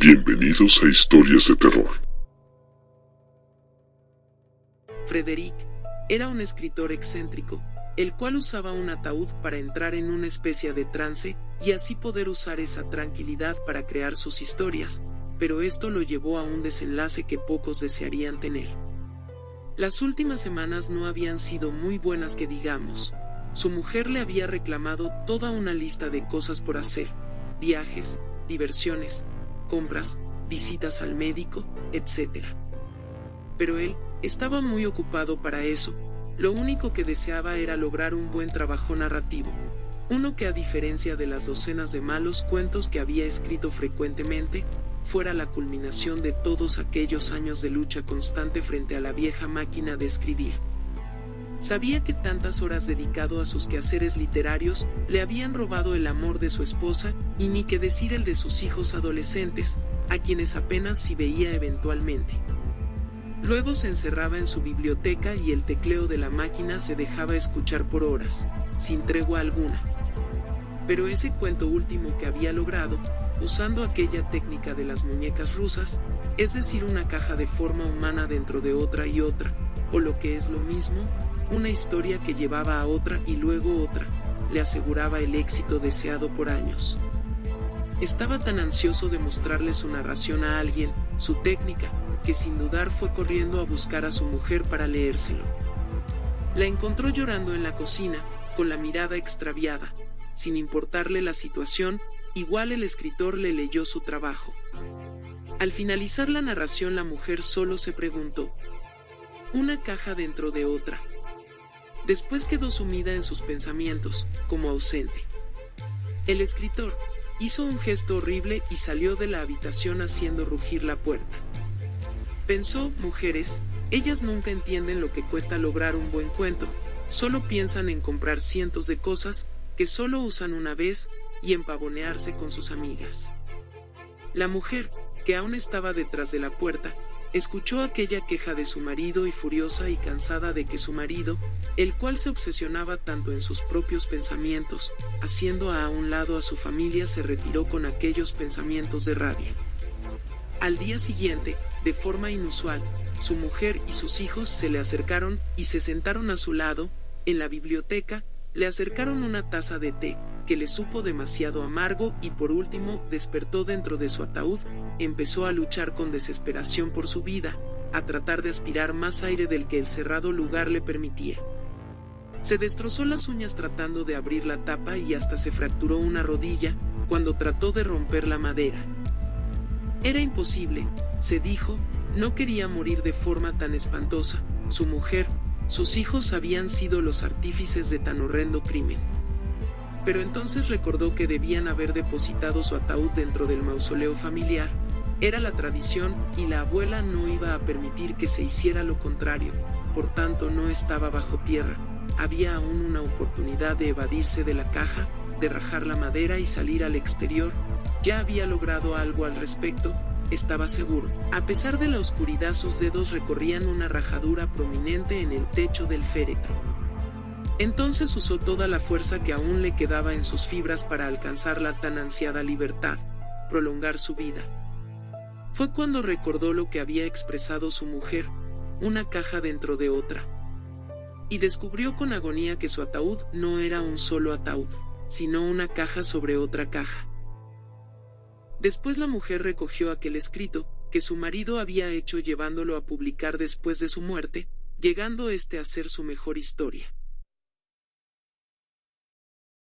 Bienvenidos a Historias de Terror. Frederick era un escritor excéntrico, el cual usaba un ataúd para entrar en una especie de trance y así poder usar esa tranquilidad para crear sus historias, pero esto lo llevó a un desenlace que pocos desearían tener. Las últimas semanas no habían sido muy buenas que digamos. Su mujer le había reclamado toda una lista de cosas por hacer: viajes, diversiones, compras, visitas al médico, etc. Pero él estaba muy ocupado para eso. Lo único que deseaba era lograr un buen trabajo narrativo, uno que, a diferencia de las docenas de malos cuentos que había escrito frecuentemente, fuera la culminación de todos aquellos años de lucha constante frente a la vieja máquina de escribir. Sabía que tantas horas dedicado a sus quehaceres literarios le habían robado el amor de su esposa, y ni que decir el de sus hijos adolescentes, a quienes apenas si veía eventualmente. Luego se encerraba en su biblioteca y el tecleo de la máquina se dejaba escuchar por horas, sin tregua alguna. Pero ese cuento último que había logrado, usando aquella técnica de las muñecas rusas, es decir, una caja de forma humana dentro de otra y otra, o lo que es lo mismo, una historia que llevaba a otra y luego otra, le aseguraba el éxito deseado por años. Estaba tan ansioso de mostrarle su narración a alguien, su técnica, que sin dudar fue corriendo a buscar a su mujer para leérselo. La encontró llorando en la cocina, con la mirada extraviada. Sin importarle la situación, igual el escritor le leyó su trabajo. Al finalizar la narración, la mujer solo se preguntó: ¿una caja dentro de otra? Después quedó sumida en sus pensamientos, como ausente. El escritor hizo un gesto horrible y salió de la habitación haciendo rugir la puerta. Pensó: mujeres, ellas nunca entienden lo que cuesta lograr un buen cuento, solo piensan en comprar cientos de cosas que solo usan una vez y en pavonearse con sus amigas. La mujer, que aún estaba detrás de la puerta, escuchó aquella queja de su marido y, furiosa y cansada de que su marido, el cual se obsesionaba tanto en sus propios pensamientos, haciendo a un lado a su familia, se retiró con aquellos pensamientos de rabia. Al día siguiente, de forma inusual, su mujer y sus hijos se le acercaron y se sentaron a su lado. En la biblioteca, le acercaron una taza de té, que le supo demasiado amargo, y por último despertó dentro de su ataúd. Empezó a luchar con desesperación por su vida, a tratar de aspirar más aire del que el cerrado lugar le permitía. Se destrozó las uñas tratando de abrir la tapa y hasta se fracturó una rodilla cuando trató de romper la madera. Era imposible, se dijo, no quería morir de forma tan espantosa. Su mujer, sus hijos habían sido los artífices de tan horrendo crimen. Pero entonces recordó que debían haber depositado su ataúd dentro del mausoleo familiar. Era la tradición, y la abuela no iba a permitir que se hiciera lo contrario, por tanto no estaba bajo tierra. Había aún una oportunidad de evadirse de la caja, de rajar la madera y salir al exterior. Ya había logrado algo al respecto, estaba seguro. A pesar de la oscuridad, sus dedos recorrían una rajadura prominente en el techo del féretro. Entonces usó toda la fuerza que aún le quedaba en sus fibras para alcanzar la tan ansiada libertad, prolongar su vida. Fue cuando recordó lo que había expresado su mujer: una caja dentro de otra. Y descubrió con agonía que su ataúd no era un solo ataúd, sino una caja sobre otra caja. Después la mujer recogió aquel escrito que su marido había hecho, llevándolo a publicar después de su muerte, llegando este a ser su mejor historia.